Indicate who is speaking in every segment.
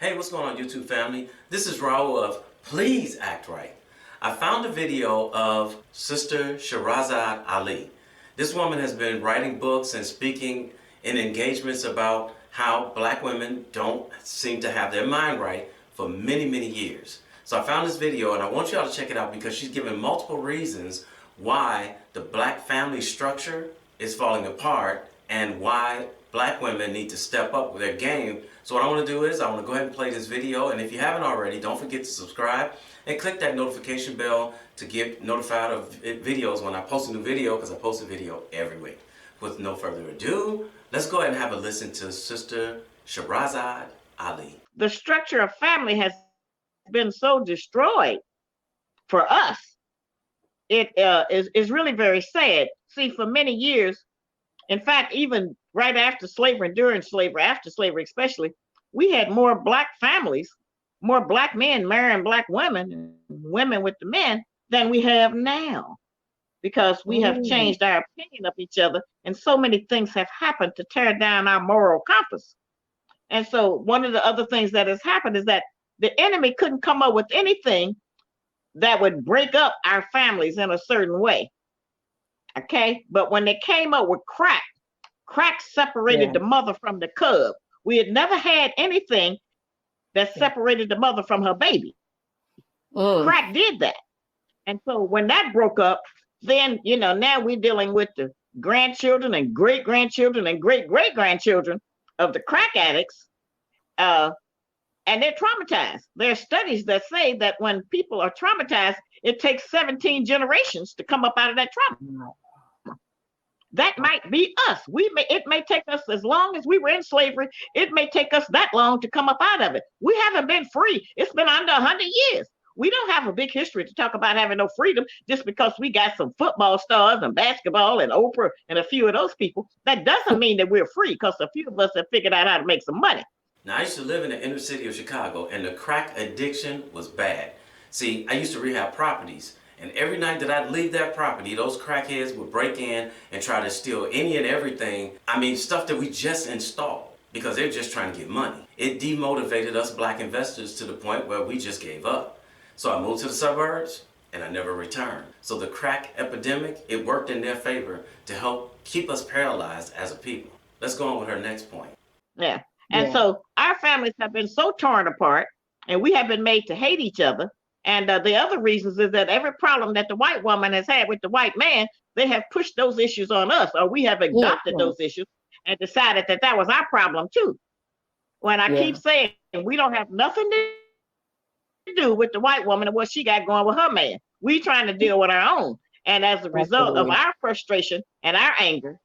Speaker 1: Hey, what's going on, YouTube family? This is Raulh of Please Act Right. I found a video of Sister Shahrazad Ali. This woman has been writing books and speaking in engagements about how black women don't seem to have their mind right for many, many years. So I found this video and I want y'all to check it out because she's given multiple reasons why the black family structure is falling apart and why black women need to step up with their game. So what I want to do is I want to go ahead and play this video, and if you haven't already, don't forget to subscribe and click that notification bell to get notified of videos when I post a new video, because I post a video every week. With no further ado, let's go ahead and have a listen to Sister Shahrazad Ali.
Speaker 2: The structure of family has been so destroyed for us. It is really very sad. See, for many years, in fact, even right after slavery and during slavery, after slavery especially, we had more black families, more black men marrying black women, and women with the men, than we have now, because we have changed our opinion of each other, and so many things have happened to tear down our moral compass. And so one of the other things that has happened is that the enemy couldn't come up with anything that would break up our families in a certain way. Okay, but when they came up with crack separated the mother from the cub. We had never had anything that separated the mother from her baby. Crack did that. And so when that broke up, then, now we're dealing with the grandchildren and great-grandchildren and great-great-grandchildren of the crack addicts, and they're traumatized. There are studies that say that when people are traumatized, it takes 17 generations to come up out of that trauma. That might be us. It may take us, as long as we were in slavery, it may take us that long to come up out of it. We haven't been free. It's been under 100 years. We don't have a big history to talk about having no freedom just because we got some football stars and basketball and Oprah and a few of those people. That doesn't mean that we're free, because a few of us have figured out how to make some money.
Speaker 1: Now, I used to live in the inner city of Chicago, and the crack addiction was bad. See, I used to rehab properties. And every night that I'd leave that property, those crackheads would break in and try to steal any and everything. I mean, stuff that we just installed, because they're just trying to get money. It demotivated us black investors to the point where we just gave up. So I moved to the suburbs and I never returned. So the crack epidemic, it worked in their favor to help keep us paralyzed as a people. Let's go on with her next point.
Speaker 2: Yeah. And so our families have been so torn apart, and we have been made to hate each other. And the other reasons is that every problem that the white woman has had with the white man, they have pushed those issues on us, or we have adopted those issues and decided that that was our problem too. When I keep saying we don't have nothing to do with the white woman and what she got going with her man. We trying to deal with our own. And as a result of our frustration and our anger,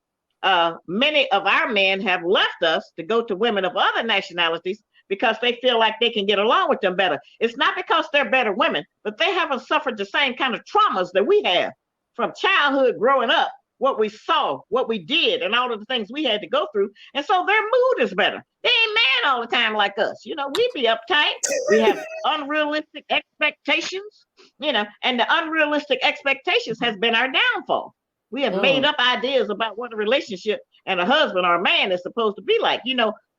Speaker 2: many of our men have left us to go to women of other nationalities because they feel like they can get along with them better. It's not because they're better women, but they haven't suffered the same kind of traumas that we have from childhood growing up, what we saw, what we did, and all of the things we had to go through. And so their mood is better. They ain't mad all the time like us. We be uptight. We have unrealistic expectations, and the unrealistic expectations has been our downfall. We have made up ideas about what a relationship and a husband or a man is supposed to be like.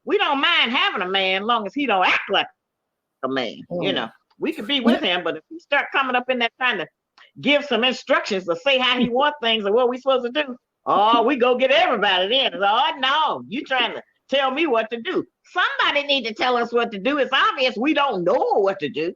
Speaker 2: We don't mind having a man as long as he don't act like a man. We can be with him, but if he start coming up in that trying to give some instructions or say how he wants things or what we supposed to do, we go get everybody then. No, you trying to tell me what to do. Somebody need to tell us what to do. It's obvious we don't know what to do.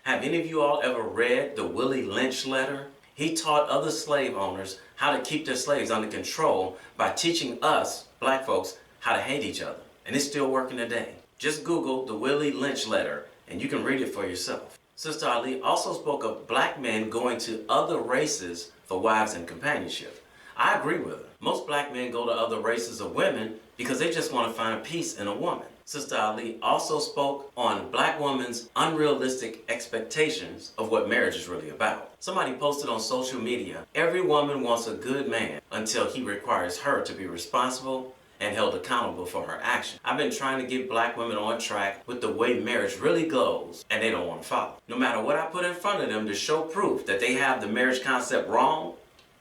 Speaker 1: Have any of you all ever read the Willie Lynch letter? He taught other slave owners how to keep their slaves under control by teaching us, black folks, how to hate each other. And it's still working today. Just Google the Willie Lynch letter and you can read it for yourself. Sister Ali also spoke of black men going to other races for wives and companionship. I agree with her. Most black men go to other races of women because they just want to find peace in a woman. Sister Ali also spoke on black women's unrealistic expectations of what marriage is really about. Somebody posted on social media, every woman wants a good man until he requires her to be responsible and held accountable for her actions. I've been trying to get black women on track with the way marriage really goes, and they don't want to follow. No matter what I put in front of them to show proof that they have the marriage concept wrong,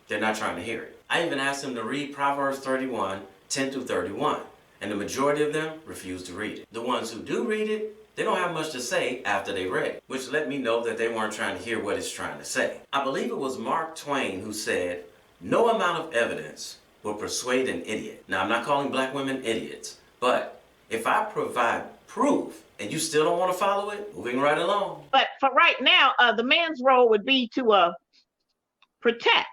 Speaker 1: they're not trying to hear it. I even asked them to read Proverbs 31, 10 through 31, and the majority of them refuse to read it. The ones who do read it they don't have much to say after they read it, which let me know that they weren't trying to hear what it's trying to say. I believe it was Mark Twain who said, "No amount of evidence will persuade an idiot." Now, I'm not calling black women idiots, but if I provide proof and you still don't want to follow it, moving right along.
Speaker 2: But for right now, the man's role would be to protect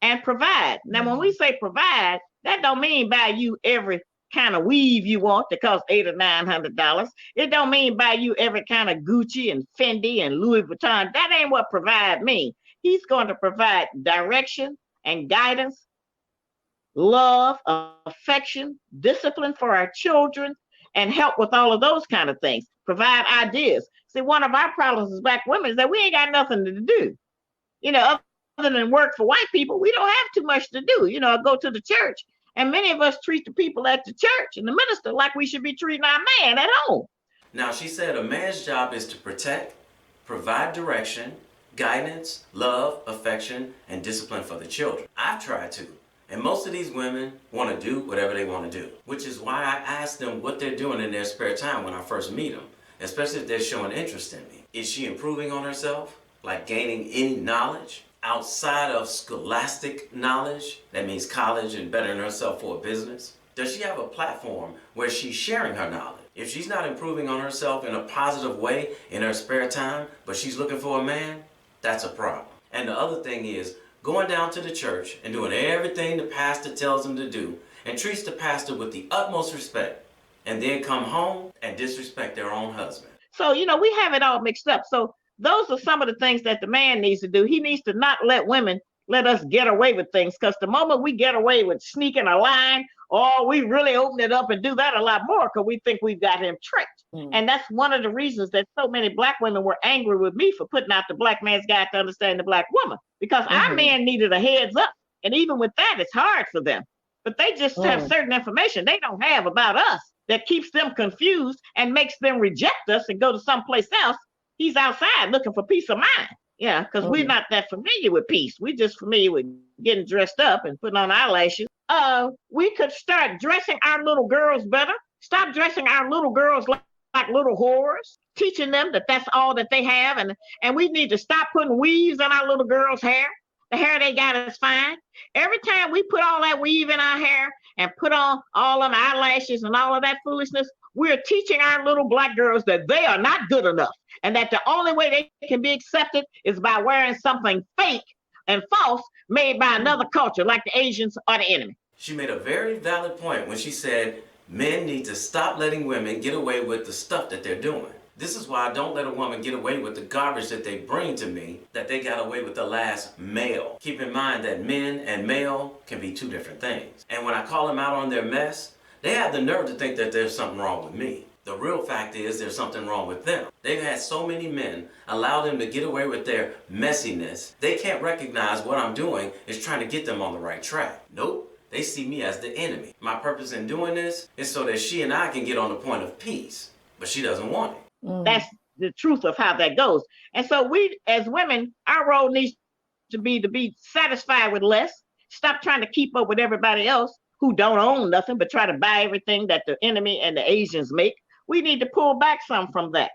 Speaker 2: and provide. Now, when we say provide, that don't mean buy you every kind of weave you want that costs $800 or $900. It don't mean buy you every kind of Gucci and Fendi and Louis Vuitton. That ain't what provide means. He's going to provide direction and guidance, love, affection, discipline for our children, and help with all of those kind of things. Provide ideas. See, one of our problems as black women is that we ain't got nothing to do. Other than work for white people, we don't have too much to do. Go to the church. And many of us treat the people at the church and the minister like we should be treating our man at home.
Speaker 1: Now, she said a man's job is to protect, provide direction, guidance, love, affection, and discipline for the children. I've tried to. And most of these women want to do whatever they want to do, which is why I ask them what they're doing in their spare time when I first meet them, especially if they're showing interest in me. Is she improving on herself? Like gaining any knowledge? Outside of scholastic knowledge, that means college and bettering herself for a business? Does she have a platform where she's sharing her knowledge? If she's not improving on herself in a positive way in her spare time, but she's looking for a man, that's a problem. And the other thing is going down to the church and doing everything the pastor tells them to do and treats the pastor with the utmost respect, and then come home and disrespect their own husband.
Speaker 2: So, we have it all mixed up. So those are some of the things that the man needs to do. He needs to not let women let us get away with things, because the moment we get away with sneaking a line, we really open it up and do that a lot more because we think we've got him tricked. And that's one of the reasons that so many black women were angry with me for putting out the Black Man's Guide to Understand the Black Woman, because our men needed a heads up. And even with that, it's hard for them. But they just have certain information they don't have about us that keeps them confused and makes them reject us and go to someplace else. He's outside looking for peace of mind. Yeah, because we're not that familiar with peace. We're just familiar with getting dressed up and putting on eyelashes. We could start dressing our little girls better. Stop dressing our little girls like little whores, teaching them that that's all that they have. And we need to stop putting weaves in our little girls' hair. The hair they got is fine. Every time we put all that weave in our hair and put on all them eyelashes and all of that foolishness, we're teaching our little black girls that they are not good enough, and that the only way they can be accepted is by wearing something fake and false made by another culture, like the Asians are the enemy.
Speaker 1: She made a very valid point when she said men need to stop letting women get away with the stuff that they're doing. This is why I don't let a woman get away with the garbage that they bring to me, that they got away with the last male. Keep in mind that men and male can be two different things. And when I call them out on their mess, they have the nerve to think that there's something wrong with me. The real fact is there's something wrong with them. They've had so many men allow them to get away with their messiness, they can't recognize what I'm doing is trying to get them on the right track. Nope, they see me as the enemy. My purpose in doing this is so that she and I can get on the point of peace, but she doesn't want it.
Speaker 2: That's the truth of how that goes. And so we, as women, our role needs to be satisfied with less. Stop trying to keep up with everybody else who don't own nothing, but try to buy everything that the enemy and the Asians make. We need to pull back some from that.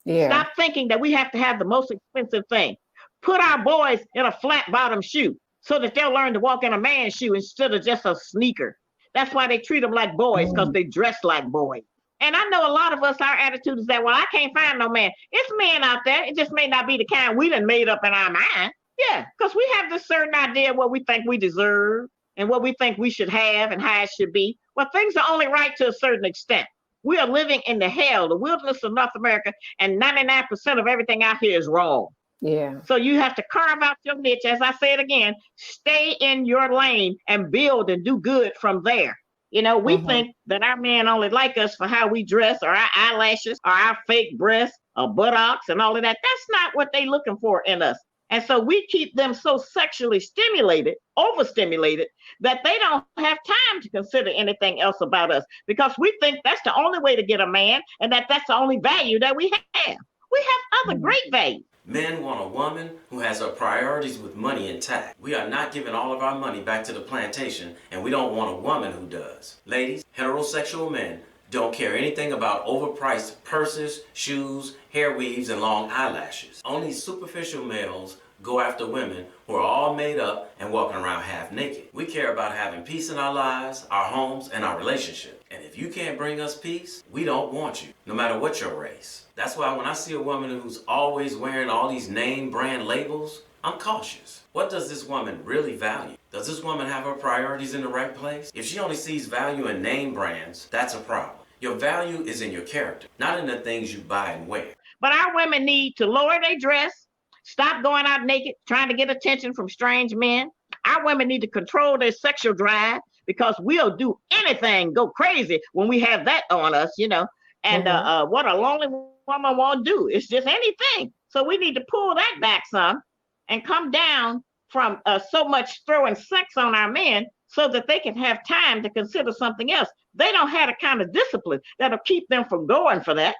Speaker 2: Yeah. Stop thinking that we have to have the most expensive thing. Put our boys in a flat bottom shoe so that they'll learn to walk in a man's shoe instead of just a sneaker. That's why they treat them like boys, because they dress like boys. And I know a lot of us, our attitude is that, well, I can't find no man. It's men out there. It just may not be the kind we done made up in our mind. Yeah, because we have this certain idea of what we think we deserve and what we think we should have and how it should be. Well, things are only right to a certain extent. We are living in the hell, the wilderness of North America, and 99% of everything out here is wrong. Yeah. So you have to carve out your niche. As I said again, stay in your lane and build and do good from there. You know, we think that our men only like us for how we dress or our eyelashes or our fake breasts or buttocks and all of that. That's not what they're looking for in us. And so we keep them so sexually stimulated, overstimulated, that they don't have time to consider anything else about us, because we think that's the only way to get a man and that that's the only value that we have. We have other great values.
Speaker 1: Men want a woman who has her priorities with money intact. We are not giving all of our money back to the plantation, and we don't want a woman who does. Ladies, heterosexual men don't care anything about overpriced purses, shoes, hair weaves, and long eyelashes. Only superficial males go after women who are all made up and walking around half naked. We care about having peace in our lives, our homes, and our relationships. And if you can't bring us peace, we don't want you, no matter what your race. That's why when I see a woman who's always wearing all these name brand labels, I'm cautious. What does this woman really value? Does this woman have her priorities in the right place? If she only sees value in name brands, that's a problem. Your value is in your character, not in the things you buy and wear.
Speaker 2: But our women need to lower their dress, stop going out naked, trying to get attention from strange men. Our women need to control their sexual drive because we'll do anything, go crazy when we have that on us, you know. And what a lonely woman won't do is just anything. So we need to pull that back some and come down from so much throwing sex on our men so that they can have time to consider something else. They don't have the kind of discipline that'll keep them from going for that.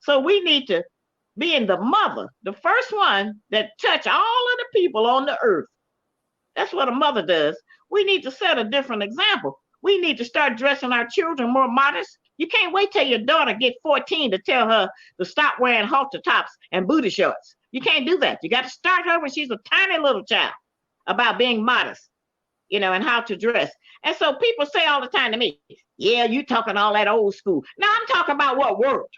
Speaker 2: So we need to be in the mother, the first one that touch all of the people on the earth. That's what a mother does. We need to set a different example. We need to start dressing our children more modest. You can't wait till your daughter get 14 to tell her to stop wearing halter tops and booty shorts. You can't do that. You got to start her when she's a tiny little child about being modest, you know, and how to dress. And so people say all the time to me, yeah, you talking all that old school. Now I'm talking about what worked.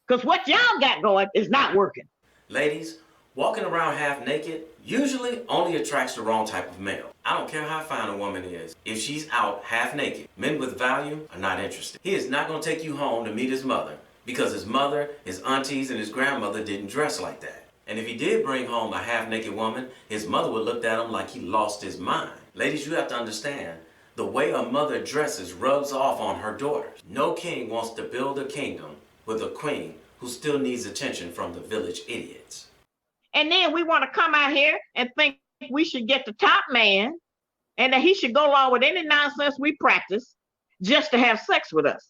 Speaker 2: Because what y'all got going is not working.
Speaker 1: Ladies, walking around half naked usually only attracts the wrong type of male. I don't care how fine a woman is. If she's out half naked, men with value are not interested. He is not going to take you home to meet his mother because his mother, his aunties, and his grandmother didn't dress like that. And if he did bring home a half naked woman, his mother would look at him like he lost his mind. Ladies, you have to understand, the way a mother dresses rubs off on her daughters. No king wants to build a kingdom with a queen who still needs attention from the village idiots.
Speaker 2: And then we want to come out here and think we should get the top man and that he should go along with any nonsense we practice just to have sex with us.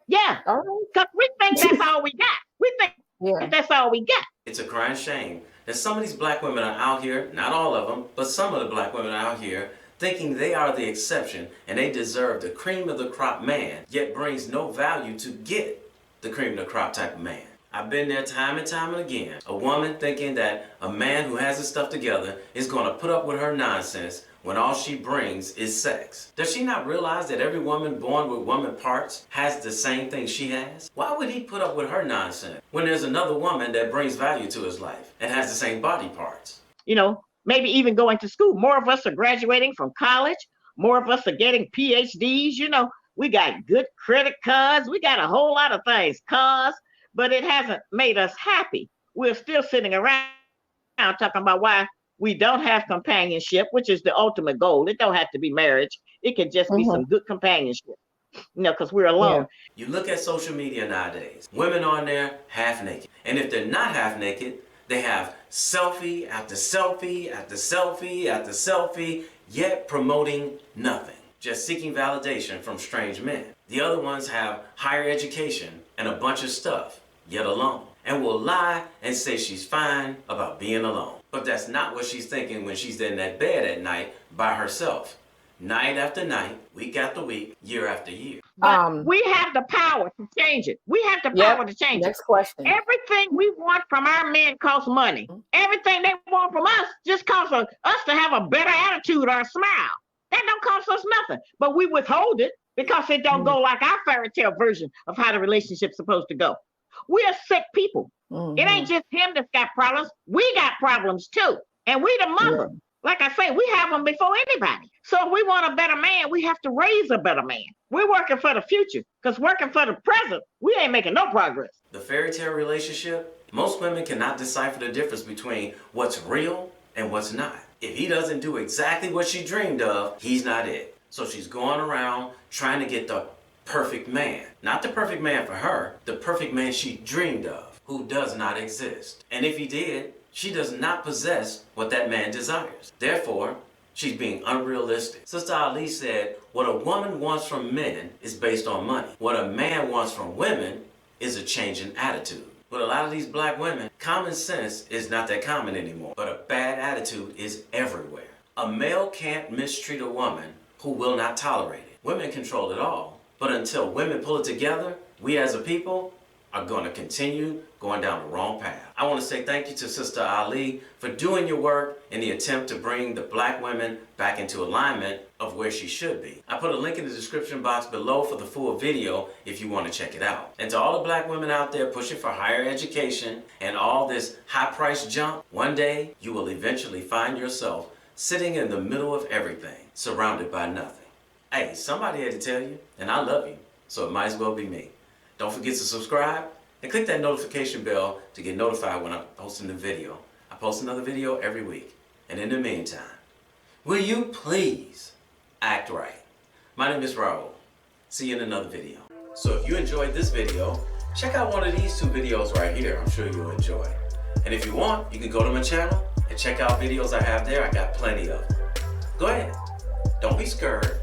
Speaker 2: Yeah, because we think that's all we got. We think that's all we got.
Speaker 1: It's a crying shame that some of these black women are out here, not all of them, but some of the black women are out here thinking they are the exception and they deserve the cream of the crop man, yet brings no value to get the cream of the crop type of man. I've been there time and time and again. A woman thinking that a man who has his stuff together is going to put up with her nonsense when all she brings is sex. Does she not realize that every woman born with woman parts has the same thing she has? Why would he put up with her nonsense when there's another woman that brings value to his life and has the same body parts?
Speaker 2: You know, maybe even going to school. More of us are graduating from college. More of us are getting PhDs. You know, we got good credit cards. We got a whole lot of things, cars, but it hasn't made us happy. We're still sitting around talking about why we don't have companionship, which is the ultimate goal. It don't have to be marriage. It can just be some good companionship, you know, because we're alone.
Speaker 1: You look at social media nowadays, women on there half naked. And if they're not half naked, they have selfie after selfie after selfie after selfie, yet promoting nothing, just seeking validation from strange men. The other ones have higher education and a bunch of stuff, yet alone, and will lie and say she's fine about being alone. But that's not what she's thinking when she's in that bed at night by herself, night after night, week after week, year after year.
Speaker 2: But we have the power to change it. We have the power to change
Speaker 3: Next question.
Speaker 2: Everything we want from our men costs money. Everything they want from us just costs us to have a better attitude or a smile. That don't cost us nothing. But we withhold it because it don't go like our fairy tale version of how the relationship's supposed to go. We're sick people. It ain't just him that's got problems. We got problems too. And we the mother. Like I say, we have them before anybody. So if we want a better man, we have to raise a better man. We're working for the future, because working for the present, we ain't making no progress.
Speaker 1: The fairy tale relationship, most women cannot decipher the difference between what's real and what's not. If he doesn't do exactly what she dreamed of, he's not it. So she's going around trying to get the perfect man. Not the perfect man for her, the perfect man she dreamed of, who does not exist. And if he did, she does not possess what that man desires. Therefore, she's being unrealistic. Sister Ali said, what a woman wants from men is based on money. What a man wants from women is a change in attitude. With a lot of these black women, common sense is not that common anymore, but a bad attitude is everywhere. A male can't mistreat a woman who will not tolerate it. Women control it all, but until women pull it together, we as a people are going to continue going down the wrong path. I want to say thank you to Sister Ali for doing your work in the attempt to bring the black women back into alignment of where she should be. I put a link in the description box below for the full video if you want to check it out. And to all the black women out there pushing for higher education and all this high-priced junk, one day you will eventually find yourself sitting in the middle of everything, surrounded by nothing. Hey, somebody had to tell you, and I love you, so it might as well be me. Don't forget to subscribe and click that notification bell to get notified when I'm posting a video. I post another video every week. And in the meantime, will you please act right? My name is Raulh. See you in another video. So if you enjoyed this video, check out one of these two videos right here. I'm sure you'll enjoy. And if you want, you can go to my channel and check out videos I have there. I got plenty of them. Go ahead. Don't be scared.